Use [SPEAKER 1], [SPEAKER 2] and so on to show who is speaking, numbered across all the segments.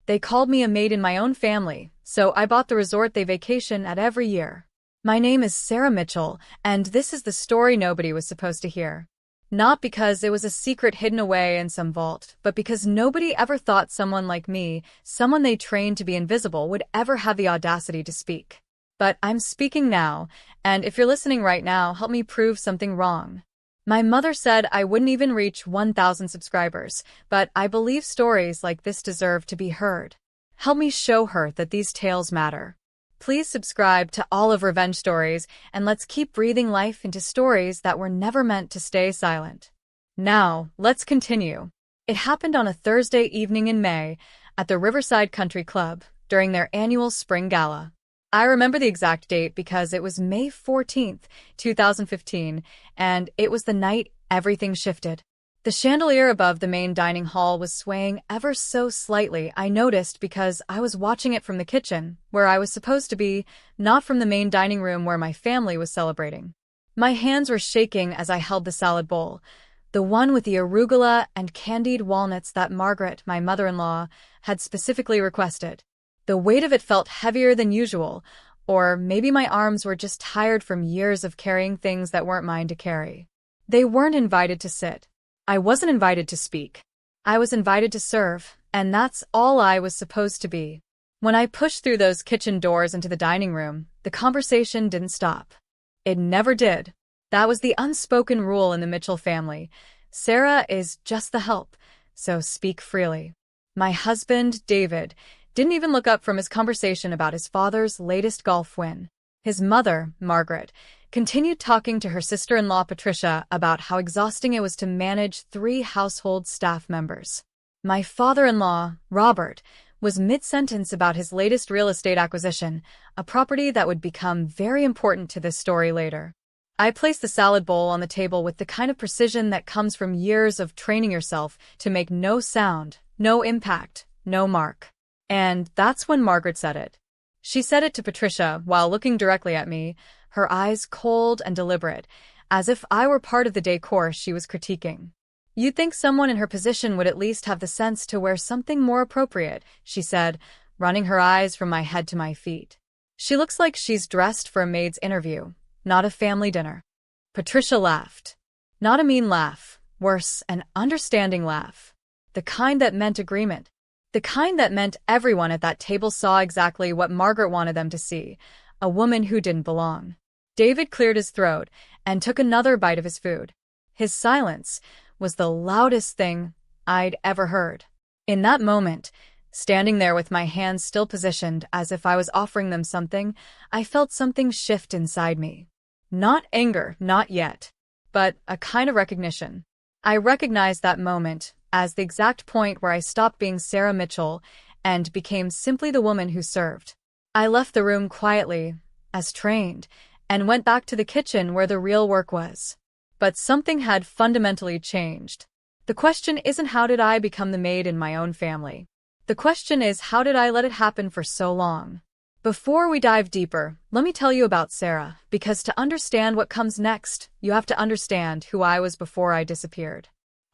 [SPEAKER 1] They called me a maid in my own family, so I bought the resort they vacation at every year. My name is Sarah Mitchell, and this is the story nobody was supposed to hear. Not because it was a secret hidden away in some vault, but because nobody ever thought someone like me, someone they trained to be invisible, would ever have the audacity to speak. But I'm speaking now, and if you're listening right now, help me prove something wrong. My mother said I wouldn't even reach 1,000 subscribers, but I believe stories like this deserve to be heard. Help me show her that these tales matter. Please subscribe to all of Revenge Stories, and let's keep breathing life into stories that were never meant to stay silent. Now, let's continue. It happened on a Thursday evening in May at the Riverside Country Club during their annual spring gala. I remember the exact date because it was May 14th, 2015, and it was the night everything shifted. The chandelier above the main dining hall was swaying ever so slightly. I noticed because I was watching it from the kitchen, where I was supposed to be, not from the main dining room where my family was celebrating. My hands were shaking as I held the salad bowl, the one with the arugula and candied walnuts that Margaret, my mother-in-law, had specifically requested. The weight of it felt heavier than usual, or maybe my arms were just tired from years of carrying things that weren't mine to carry. They weren't invited to sit. I wasn't invited to speak. I was invited to serve, and that's all I was supposed to be. When I pushed through those kitchen doors into the dining room, the conversation didn't stop. It never did. That was the unspoken rule in the Mitchell family. Sarah is just the help, so speak freely. My husband, David, didn't even look up from his conversation about his father's latest golf win. His mother, Margaret, continued talking to her sister-in-law Patricia about how exhausting it was to manage 3 household staff members. My father-in-law, Robert, was mid-sentence about his latest real estate acquisition, a property that would become very important to this story later. I placed the salad bowl on the table with the kind of precision that comes from years of training yourself to make no sound, no impact, no mark. And that's when Margaret said it. She said it to Patricia while looking directly at me, her eyes cold and deliberate, as if I were part of the day course she was critiquing. "You'd think someone in her position would at least have the sense to wear something more appropriate," she said, running her eyes from my head to my feet. "She looks like she's dressed for a maid's interview, not a family dinner." Patricia laughed. Not a mean laugh, worse, an understanding laugh. The kind that meant agreement. The kind that meant everyone at that table saw exactly what Margaret wanted them to see, a woman who didn't belong. David cleared his throat and took another bite of his food. His silence was the loudest thing I'd ever heard. In that moment, standing there with my hands still positioned as if I was offering them something, I felt something shift inside me. Not anger, not yet, but a kind of recognition. I recognized that moment as the exact point where I stopped being Sarah Mitchell and became simply the woman who served. I left the room quietly, as trained, and went back to the kitchen where the real work was. But something had fundamentally changed. The question isn't how did I become the maid in my own family. The question is how did I let it happen for so long? Before we dive deeper, let me tell you about Sarah, because to understand what comes next, you have to understand who I was before I disappeared.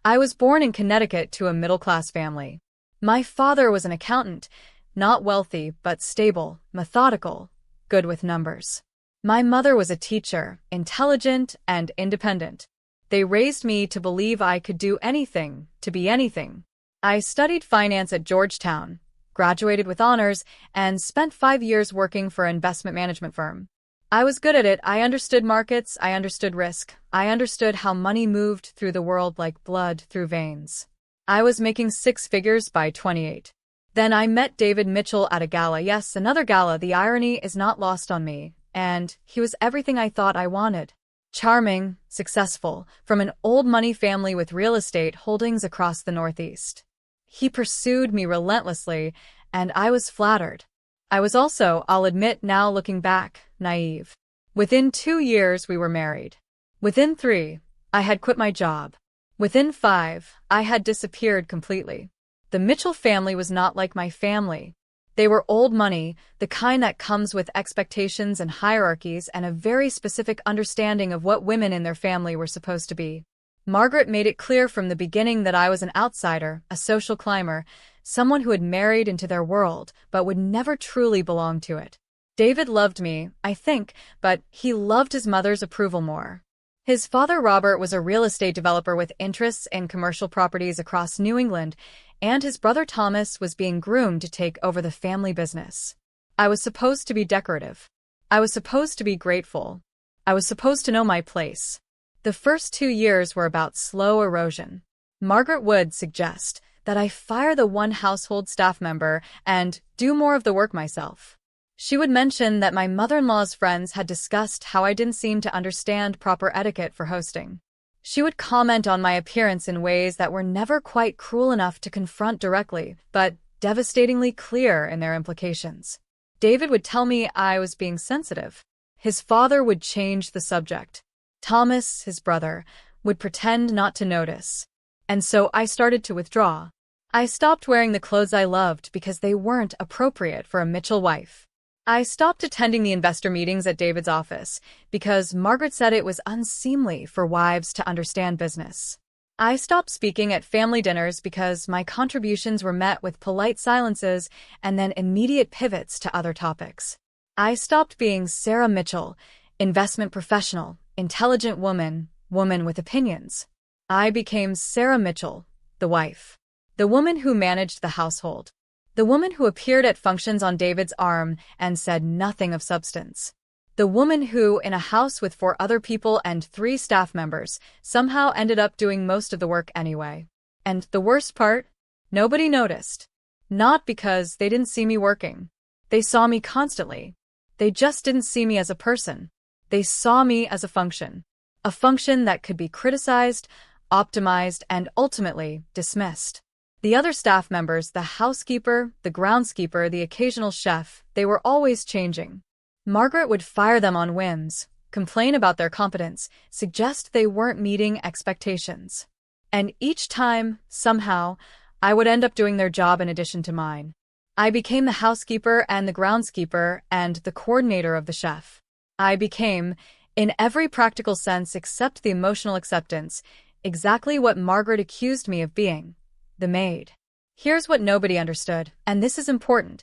[SPEAKER 1] I was born in Connecticut to a middle-class family. My father was an accountant, not wealthy but stable, methodical, good with numbers. My mother was a teacher, intelligent and independent. They raised me to believe I could do anything, to be anything. I studied finance at Georgetown, graduated with honors, and spent 5 years working for an investment management firm. I was good at it. I understood markets, I understood risk, I understood how money moved through the world like blood through veins. I was making 6 figures by 28. Then I met David Mitchell at a gala. Yes, another gala. The irony is not lost on me, and he was everything I thought I wanted. Charming, successful, from an old money family with real estate holdings across the Northeast. He pursued me relentlessly, and I was flattered. I was also, I'll admit now looking back, naive. Within 2 years we were married. Within 3, I had quit my job. Within 5, I had disappeared completely. The Mitchell family was not like my family. They were old money, the kind that comes with expectations and hierarchies and a very specific understanding of what women in their family were supposed to be. Margaret made it clear from the beginning that I was an outsider, a social climber, someone who had married into their world but would never truly belong to it. David loved me, I think, but he loved his mother's approval more. His father, Robert, was a real estate developer with interests in commercial properties across New England, and his brother Thomas was being groomed to take over the family business. I was supposed to be decorative. I was supposed to be grateful. I was supposed to know my place. The first 2 years were about slow erosion. Margaret would suggest that I fire the one household staff member and do more of the work myself. She would mention that my mother-in-law's friends had discussed how I didn't seem to understand proper etiquette for hosting. She would comment on my appearance in ways that were never quite cruel enough to confront directly, but devastatingly clear in their implications. David would tell me I was being sensitive. His father would change the subject. Thomas, his brother, would pretend not to notice. And so I started to withdraw. I stopped wearing the clothes I loved because they weren't appropriate for a Mitchell wife. I stopped attending the investor meetings at David's office because Margaret said it was unseemly for wives to understand business. I stopped speaking at family dinners because my contributions were met with polite silences and then immediate pivots to other topics. I stopped being Sarah Mitchell, investment professional, intelligent woman, woman with opinions. I became Sarah Mitchell, the wife. The woman who managed the household. The woman who appeared at functions on David's arm and said nothing of substance. The woman who, in a house with 4 other people and 3 staff members, somehow ended up doing most of the work anyway. And the worst part? Nobody noticed. Not because they didn't see me working. They saw me constantly. They just didn't see me as a person. They saw me as a function. A function that could be criticized, optimized, and ultimately dismissed. The other staff members, the housekeeper, the groundskeeper, the occasional chef, they were always changing. Margaret would fire them on whims, complain about their competence, suggest they weren't meeting expectations. And each time, somehow, I would end up doing their job in addition to mine. I became the housekeeper and the groundskeeper and the coordinator of the chef. I became, in every practical sense except the emotional acceptance, exactly what Margaret accused me of being. The maid. Here's what nobody understood, and this is important.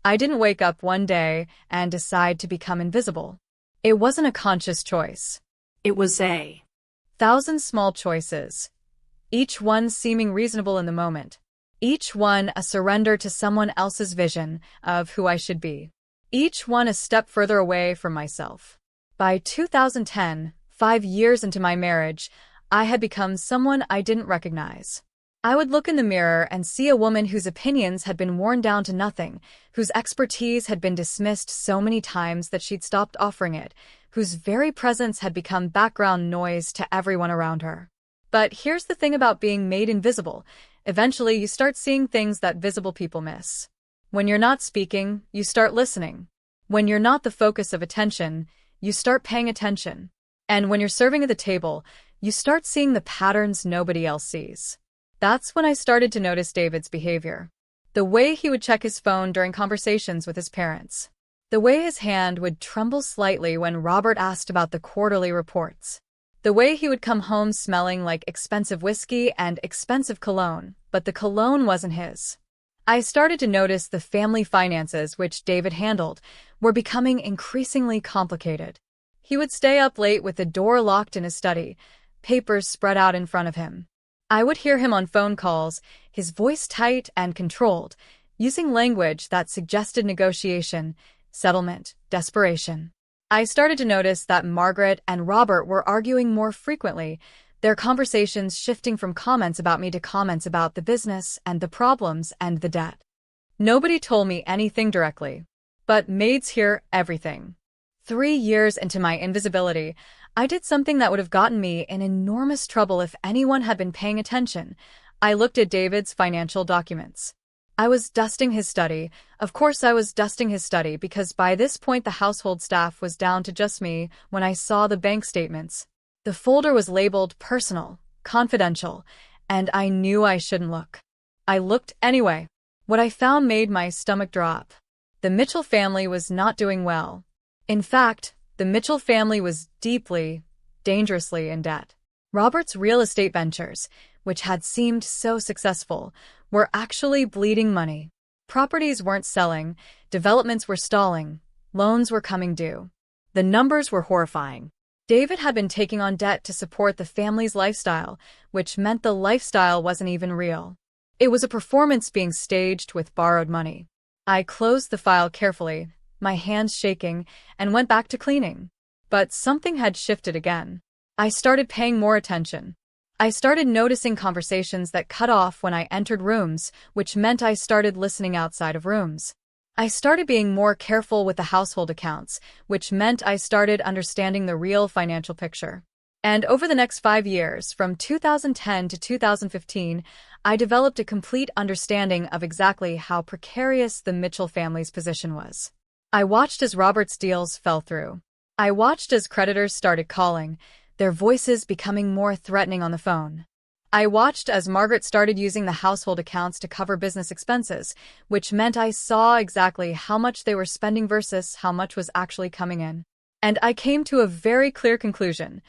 [SPEAKER 1] I didn't wake up one day and decide to become invisible. It wasn't a conscious choice.
[SPEAKER 2] It was a
[SPEAKER 1] 1,000 small choices, each one seeming reasonable in the moment. Each one a surrender to someone else's vision of who I should be. Each one a step further away from myself. By 2010, 5 years into my marriage, I had become someone I didn't recognize. I would look in the mirror and see a woman whose opinions had been worn down to nothing, whose expertise had been dismissed so many times that she'd stopped offering it, whose very presence had become background noise to everyone around her. But here's the thing about being made invisible. Eventually, you start seeing things that visible people miss. When you're not speaking, you start listening. When you're not the focus of attention, you start paying attention. And when you're serving at the table, you start seeing the patterns nobody else sees. That's when I started to notice David's behavior. The way he would check his phone during conversations with his parents. The way his hand would tremble slightly when Robert asked about the quarterly reports. The way he would come home smelling like expensive whiskey and expensive cologne, but the cologne wasn't his. I started to notice the family finances, which David handled, were becoming increasingly complicated. He would stay up late with the door locked in his study, papers spread out in front of him. I would hear him on phone calls, his voice tight and controlled, using language that suggested negotiation, settlement, desperation. I started to notice that Margaret and Robert were arguing more frequently, their conversations shifting from comments about me to comments about the business and the problems and the debt. Nobody told me anything directly, but maids hear everything. 3 years into my invisibility, I did something that would have gotten me in enormous trouble if anyone had been paying attention. I looked at David's financial documents. I was dusting his study. Of course I was dusting his study because by this point the household staff was down to just me when I saw the bank statements. The folder was labeled personal, confidential, and I knew I shouldn't look. I looked anyway. What I found made my stomach drop. The Mitchell family was not doing well. In fact, the Mitchell family was deeply, dangerously in debt. Robert's real estate ventures, which had seemed so successful, were actually bleeding money. Properties weren't selling, developments were stalling, loans were coming due. The numbers were horrifying. David had been taking on debt to support the family's lifestyle, which meant the lifestyle wasn't even real. It was a performance being staged with borrowed money. I closed the file carefully, my hands shaking, and went back to cleaning. But something had shifted again. I started paying more attention. I started noticing conversations that cut off when I entered rooms, which meant I started listening outside of rooms. I started being more careful with the household accounts, which meant I started understanding the real financial picture. And over the next 5 years, from 2010 to 2015, I developed a complete understanding of exactly how precarious the Mitchell family's position was. I watched as Robert's deals fell through. I watched as creditors started calling, their voices becoming more threatening on the phone. I watched as Margaret started using the household accounts to cover business expenses, which meant I saw exactly how much they were spending versus how much was actually coming in. And I came to a very clear conclusion.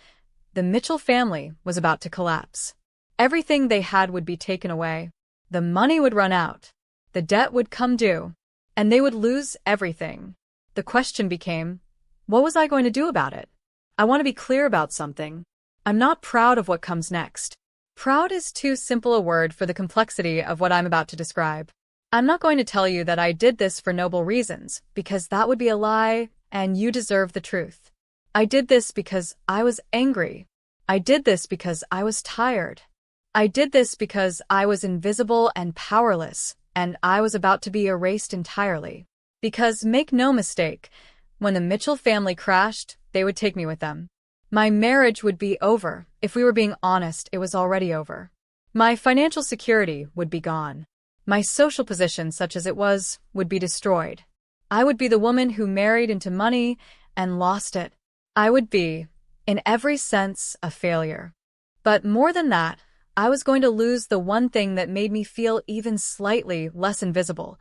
[SPEAKER 1] The Mitchell family was about to collapse. Everything they had would be taken away. The money would run out. The debt would come due. And they would lose everything. The question became, what was I going to do about it? I want to be clear about something. I'm not proud of what comes next. Proud is too simple a word for the complexity of what I'm about to describe. I'm not going to tell you that I did this for noble reasons, because that would be a lie, and you deserve the truth. I did this because I was angry. I did this because I was tired. I did this because I was invisible and powerless, and I was about to be erased entirely. Because, make no mistake, when the Mitchell family crashed, they would take me with them. My marriage would be over. If we were being honest, it was already over. My financial security would be gone. My social position, such as it was, would be destroyed. I would be the woman who married into money and lost it. I would be, in every sense, a failure. But more than that, I was going to lose the one thing that made me feel even slightly less invisible,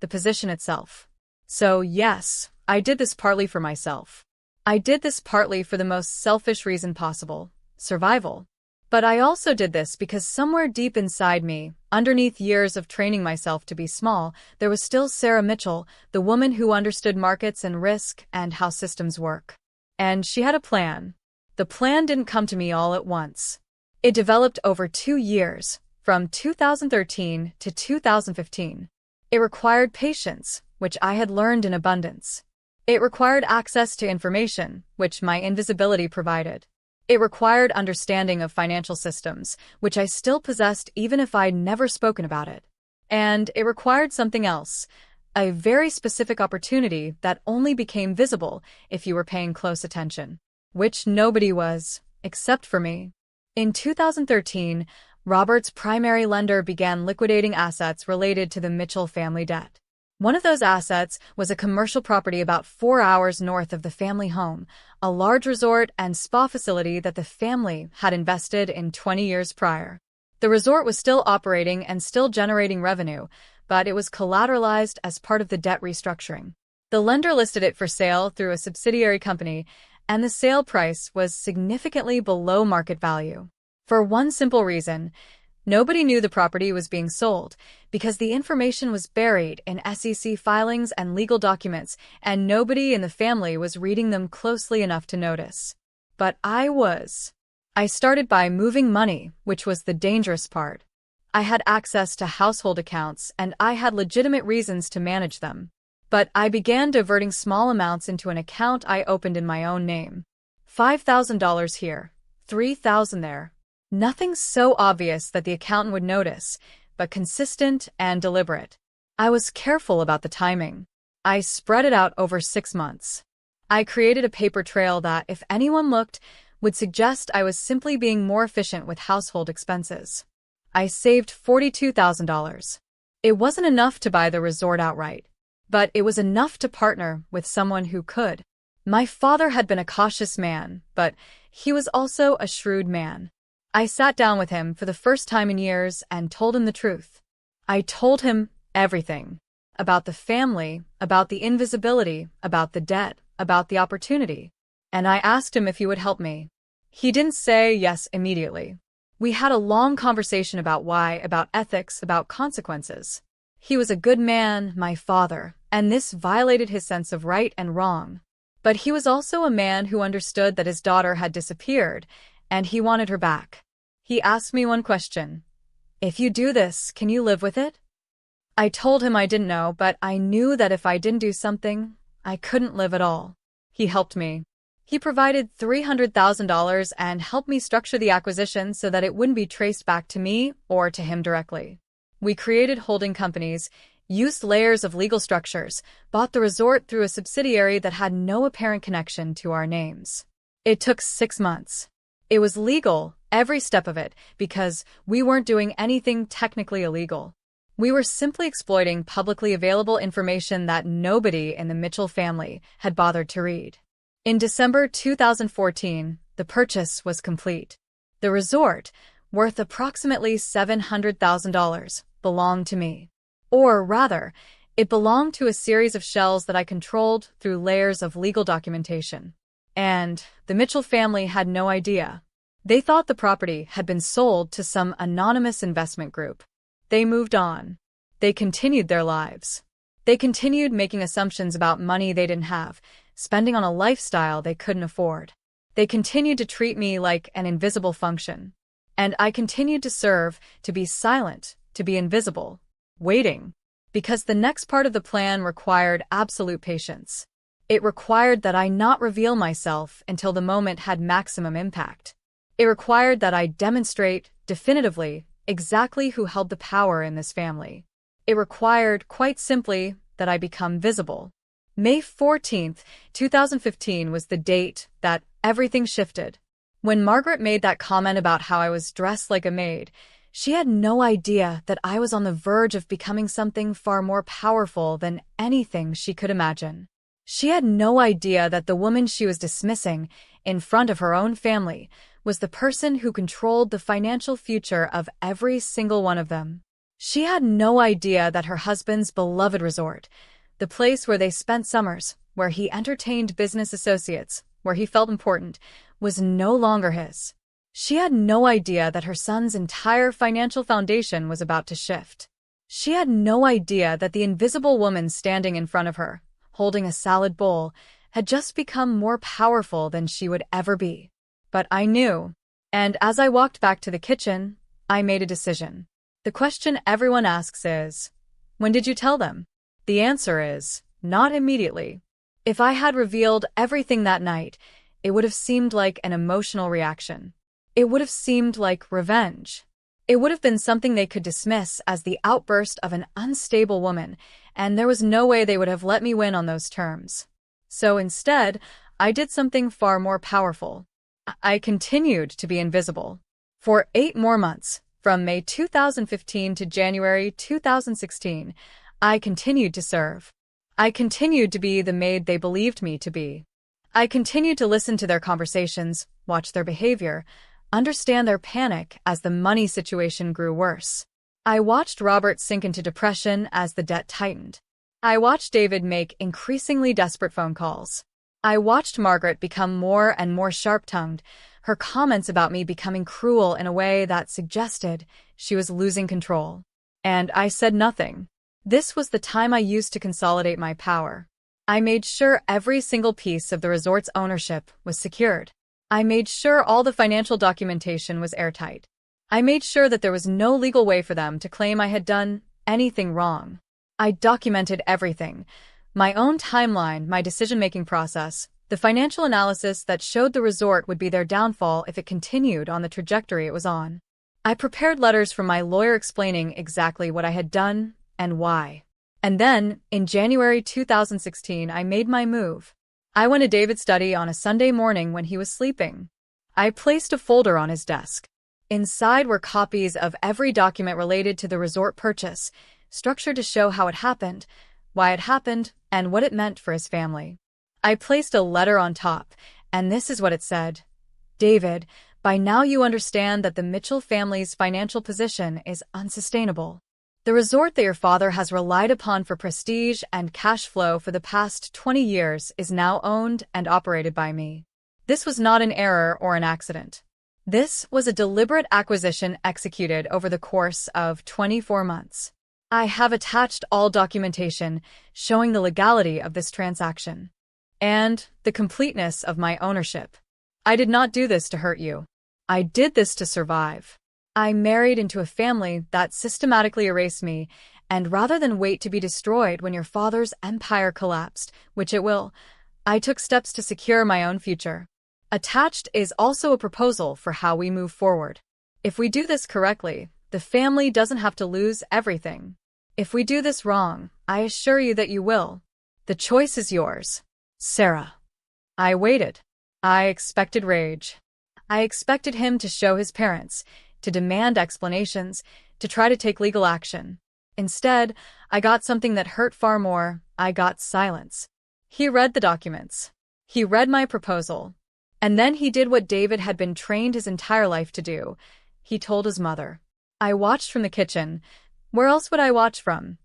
[SPEAKER 1] the position itself. So yes, I did this partly for myself. I did this partly for the most selfish reason possible, survival. But I also did this because somewhere deep inside me, underneath years of training myself to be small, there was still Sarah Mitchell, the woman who understood markets and risk and how systems work. And she had a plan. The plan didn't come to me all at once. It developed over 2 years, from 2013 to 2015. It required patience, which I had learned in abundance. It required access to information, which my invisibility provided. It required understanding of financial systems, which I still possessed even if I'd never spoken about it. And it required something else, a very specific opportunity that only became visible if you were paying close attention, which nobody was, except for me. In 2013, Robert's primary lender began liquidating assets related to the Mitchell family debt. One of those assets was a commercial property about 4 hours north of the family home, a large resort and spa facility that the family had invested in 20 years prior. The resort was still operating and still generating revenue, but it was collateralized as part of the debt restructuring. The lender listed it for sale through a subsidiary company, and the sale price was significantly below market value. For one simple reason, nobody knew the property was being sold because the information was buried in SEC filings and legal documents, and nobody in the family was reading them closely enough to notice. But I was. I started by moving money, which was the dangerous part. I had access to household accounts, and I had legitimate reasons to manage them. But I began diverting small amounts into an account I opened in my own name. $5,000 here, $3,000 there. Nothing so obvious that the accountant would notice, but consistent and deliberate. I was careful about the timing. I spread it out over 6 months. I created a paper trail that, if anyone looked, would suggest I was simply being more efficient with household expenses. I saved $42,000. It wasn't enough to buy the resort outright, but it was enough to partner with someone who could. My father had been a cautious man, but he was also a shrewd man. I sat down with him for the first time in years and told him the truth. I told him everything. About the family, about the invisibility, about the debt, about the opportunity. And I asked him if he would help me. He didn't say yes immediately. We had a long conversation about why, about ethics, about consequences. He was a good man, my father, and this violated his sense of right and wrong. But he was also a man who understood that his daughter had disappeared, and he wanted her back. He asked me one question. If you do this, can you live with it? I told him I didn't know, but I knew that if I didn't do something, I couldn't live at all. He helped me. He provided $300,000 and helped me structure the acquisition so that it wouldn't be traced back to me or to him directly. We created holding companies, used layers of legal structures, bought the resort through a subsidiary that had no apparent connection to our names. It took 6 months. It was legal, every step of it, because we weren't doing anything technically illegal. We were simply exploiting publicly available information that nobody in the Mitchell family had bothered to read. In December 2014, the purchase was complete. The resort, worth approximately $700,000, belonged to me. Or rather, it belonged to a series of shells that I controlled through layers of legal documentation. And the Mitchell family had no idea. They thought the property had been sold to some anonymous investment group. They moved on. They continued their lives. They continued making assumptions about money they didn't have, spending on a lifestyle they couldn't afford. They continued to treat me like an invisible function. And I continued to serve, to be silent, to be invisible, waiting. Because the next part of the plan required absolute patience. It required that I not reveal myself until the moment had maximum impact. It required that I demonstrate, definitively, exactly who held the power in this family. It required, quite simply, that I become visible. May 14, 2015 was the date that everything shifted. When Margaret made that comment about how I was dressed like a maid, she had no idea that I was on the verge of becoming something far more powerful than anything she could imagine. She had no idea that the woman she was dismissing, in front of her own family, was the person who controlled the financial future of every single one of them. She had no idea that her husband's beloved resort, the place where they spent summers, where he entertained business associates, where he felt important, was no longer his. She had no idea that her son's entire financial foundation was about to shift. She had no idea that the invisible woman standing in front of her, holding a salad bowl, had just become more powerful than she would ever be. But I knew. And as I walked back to the kitchen, I made a decision. The question everyone asks is, when did you tell them? The answer is, not immediately. If I had revealed everything that night, it would have seemed like an emotional reaction. It would have seemed like revenge. It would have been something they could dismiss as the outburst of an unstable woman, and there was no way they would have let me win on those terms. So instead, I did something far more powerful. I continued to be invisible. For 8 more months, from May 2015 to January 2016, I continued to serve. I continued to be the maid they believed me to be. I continued to listen to their conversations, watch their behavior, understand their panic as the money situation grew worse. I watched Robert sink into depression as the debt tightened. I watched David make increasingly desperate phone calls. I watched Margaret become more and more sharp-tongued, her comments about me becoming cruel in a way that suggested she was losing control. And I said nothing. This was the time I used to consolidate my power. I made sure every single piece of the resort's ownership was secured. I made sure all the financial documentation was airtight. I made sure that there was no legal way for them to claim I had done anything wrong. I documented everything. My own timeline, my decision-making process, the financial analysis that showed the resort would be their downfall if it continued on the trajectory it was on. I prepared letters from my lawyer explaining exactly what I had done and why. And then, in January 2016, I made my move. I went to David's study on a Sunday morning when he was sleeping. I placed a folder on his desk. Inside were copies of every document related to the resort purchase, structured to show how it happened, why it happened, and what it meant for his family. I placed a letter on top, and this is what it said. David, by now you understand that the Mitchell family's financial position is unsustainable. The resort that your father has relied upon for prestige and cash flow for the past 20 years is now owned and operated by me. This was not an error or an accident. This was a deliberate acquisition executed over the course of 24 months. I have attached all documentation showing the legality of this transaction and the completeness of my ownership. I did not do this to hurt you. I did this to survive. I married into a family that systematically erased me, and rather than wait to be destroyed when your father's empire collapsed, which it will, I took steps to secure my own future. Attached is also a proposal for how we move forward. If we do this correctly, the family doesn't have to lose everything. If we do this wrong, I assure you that you will. The choice is yours. Sarah. I waited. I expected rage. I expected him to show his parents, to demand explanations, to try to take legal action. Instead, I got something that hurt far more. I got silence. He read the documents. He read my proposal. And then he did what David had been trained his entire life to do. He told his mother. I watched from the kitchen. Where else would I watch from?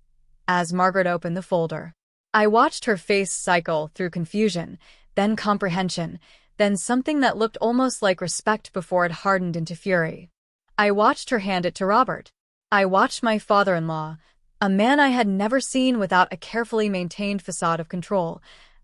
[SPEAKER 1] As Margaret opened the folder. I watched her face cycle through confusion, then comprehension, then something that looked almost like respect before it hardened into fury. I watched her hand it to Robert. I watched my father-in-law, a man I had never seen without a carefully maintained facade of control,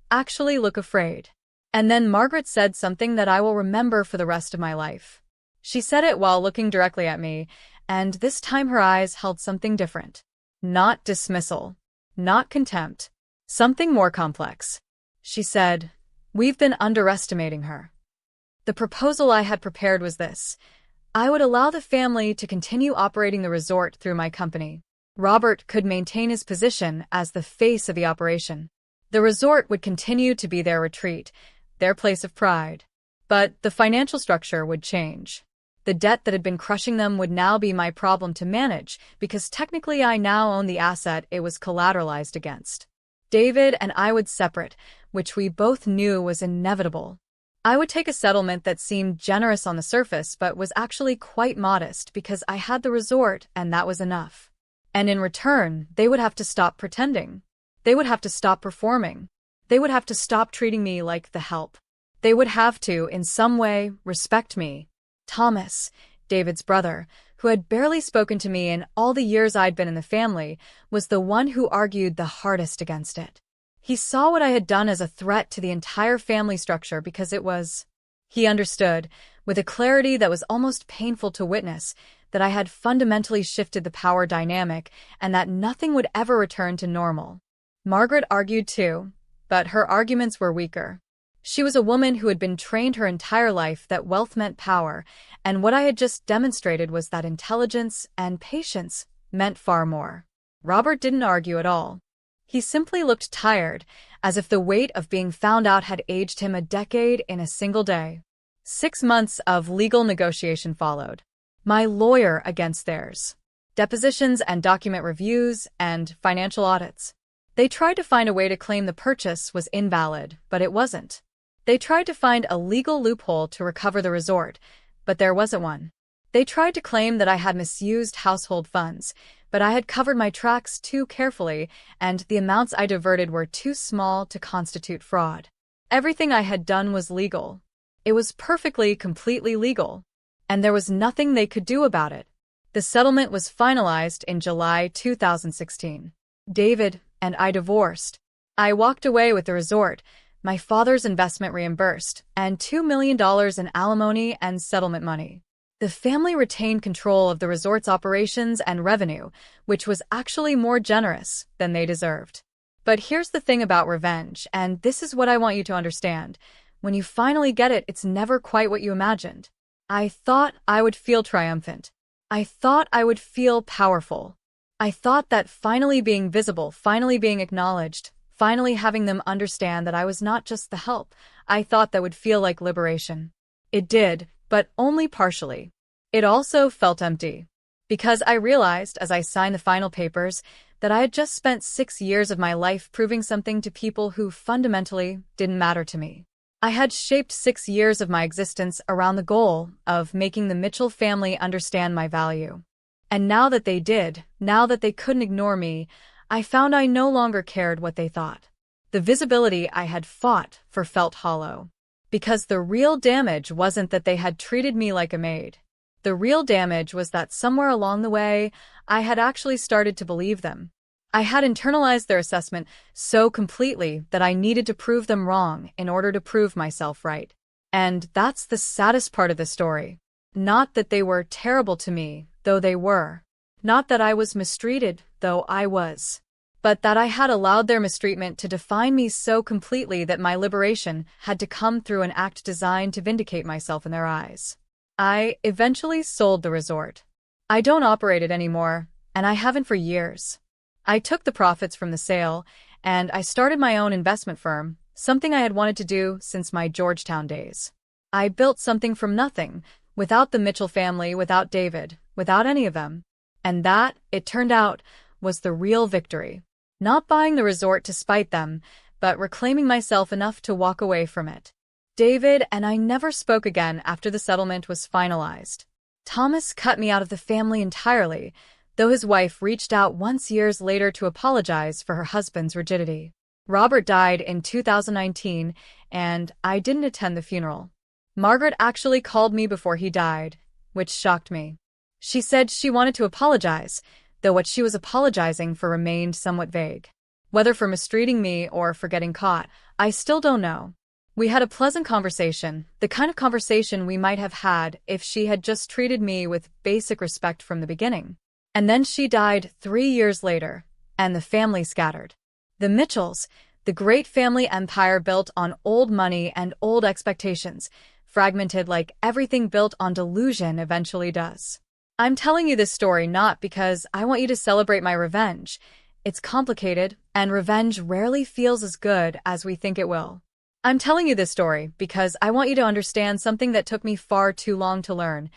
[SPEAKER 1] actually look afraid. And then Margaret said something that I will remember for the rest of my life. She said it while looking directly at me, and this time her eyes held something different. Not dismissal. Not contempt. Something more complex. She said, "We've been underestimating her." The proposal I had prepared was this. I would allow the family to continue operating the resort through my company. Robert could maintain his position as the face of the operation. The resort would continue to be their retreat, their place of pride. But the financial structure would change. The debt that had been crushing them would now be my problem to manage, because technically I now own the asset it was collateralized against. David and I would separate, which we both knew was inevitable. I would take a settlement that seemed generous on the surface but was actually quite modest because I had the resort and that was enough. And in return, they would have to stop pretending. They would have to stop performing. They would have to stop treating me like the help. They would have to, in some way, respect me. Thomas, David's brother, who had barely spoken to me in all the years I'd been in the family, was the one who argued the hardest against it. He saw what I had done as a threat to the entire family structure because it was. He understood, with a clarity that was almost painful to witness, that I had fundamentally shifted the power dynamic and that nothing would ever return to normal. Margaret argued too, but her arguments were weaker. She was a woman who had been trained her entire life that wealth meant power, and what I had just demonstrated was that intelligence and patience meant far more. Robert didn't argue at all. He simply looked tired, as if the weight of being found out had aged him a decade in a single day. 6 months of legal negotiation followed. My lawyer against theirs. Depositions and document reviews and financial audits. They tried to find a way to claim the purchase was invalid, but it wasn't. They tried to find a legal loophole to recover the resort, but there wasn't one. They tried to claim that I had misused household funds, but I had covered my tracks too carefully, and the amounts I diverted were too small to constitute fraud. Everything I had done was legal. It was perfectly, completely legal. And there was nothing they could do about it. The settlement was finalized in July 2016. David and I divorced. I walked away with the resort, my father's investment reimbursed, and $2 million in alimony and settlement money. The family retained control of the resort's operations and revenue, which was actually more generous than they deserved. But here's the thing about revenge, and this is what I want you to understand. When you finally get it, it's never quite what you imagined. I thought I would feel triumphant. I thought I would feel powerful. I thought that finally being visible, finally being acknowledged, finally having them understand that I was not just the help, I thought that would feel like liberation. It did, but only partially. It also felt empty. Because I realized, as I signed the final papers, that I had just spent 6 years of my life proving something to people who fundamentally didn't matter to me. I had shaped 6 years of my existence around the goal of making the Mitchell family understand my value. And now that they did, now that they couldn't ignore me, I found I no longer cared what they thought. The visibility I had fought for felt hollow. Because the real damage wasn't that they had treated me like a maid. The real damage was that somewhere along the way, I had actually started to believe them. I had internalized their assessment so completely that I needed to prove them wrong in order to prove myself right. And that's the saddest part of the story. Not that they were terrible to me, though they were. Not that I was mistreated, though I was. But that I had allowed their mistreatment to define me so completely that my liberation had to come through an act designed to vindicate myself in their eyes. I eventually sold the resort. I don't operate it anymore, and I haven't for years. I took the profits from the sale, and I started my own investment firm, something I had wanted to do since my Georgetown days. I built something from nothing, without the Mitchell family, without David, without any of them. And that, it turned out, was the real victory. Not buying the resort to spite them, but reclaiming myself enough to walk away from it. David and I never spoke again after the settlement was finalized. Thomas cut me out of the family entirely, though his wife reached out once years later to apologize for her husband's rigidity. Robert died in 2019, and I didn't attend the funeral. Margaret actually called me before he died, which shocked me. She said she wanted to apologize, though what she was apologizing for remained somewhat vague. Whether for mistreating me or for getting caught, I still don't know. We had a pleasant conversation, the kind of conversation we might have had if she had just treated me with basic respect from the beginning. And then she died 3 years later, and the family scattered. The Mitchells, the great family empire built on old money and old expectations, fragmented like everything built on delusion eventually does. I'm telling you this story not because I want you to celebrate my revenge. It's complicated, and revenge rarely feels as good as we think it will. I'm telling you this story because I want you to understand something that took me far too long to learn.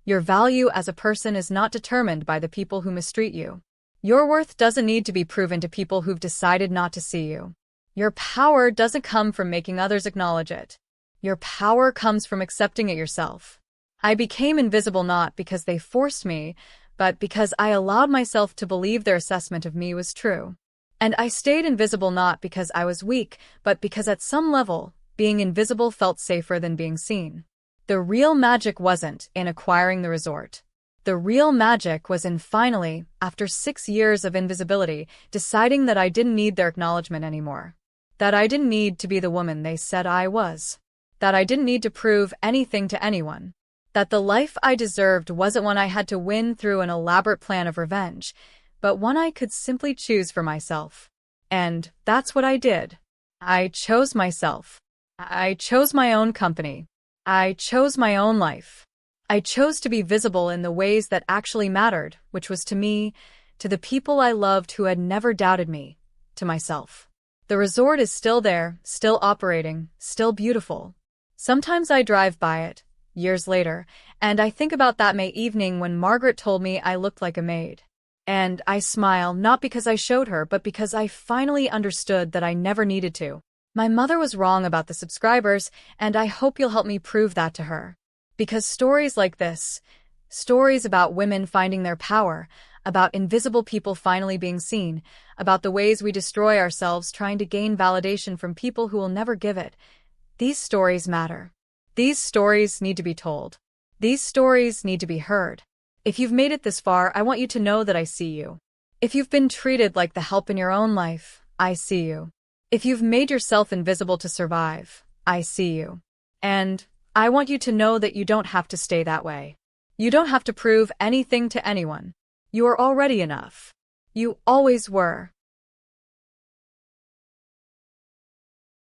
[SPEAKER 1] Your value as a person is not determined by the people who mistreat you. Your worth doesn't need to be proven to people who've decided not to see you. Your power doesn't come from making others acknowledge it. Your power comes from accepting it yourself. I became invisible not because they forced me, but because I allowed myself to believe their assessment of me was true. And I stayed invisible not because I was weak, but because at some level, being invisible felt safer than being seen. The real magic wasn't in acquiring the resort. The real magic was in finally, after 6 years of invisibility, deciding that I didn't need their acknowledgement anymore. That I didn't need to be the woman they said I was. That I didn't need to prove anything to anyone. That the life I deserved wasn't one I had to win through an elaborate plan of revenge, but one I could simply choose for myself. And that's what I did. I chose myself. I chose my own company. I chose my own life. I chose to be visible in the ways that actually mattered, which was to me, to the people I loved who had never doubted me, to myself. The resort is still there, still operating, still beautiful. Sometimes I drive by it, years later, and I think about that May evening when Margaret told me I looked like a maid. And I smile not because I showed her, but because I finally understood that I never needed to. My mother was wrong about the subscribers, and I hope you'll help me prove that to her. Because stories like this, stories about women finding their power, about invisible people finally being seen, about the ways we destroy ourselves trying to gain validation from people who will never give it, these stories matter. These stories need to be told. These stories need to be heard. If you've made it this far, I want you to know that I see you. If you've been treated like the help in your own life, I see you. If you've made yourself invisible to survive, I see you. And I want you to know that you don't have to stay that way. You don't have to prove anything to anyone. You are already enough. You always were.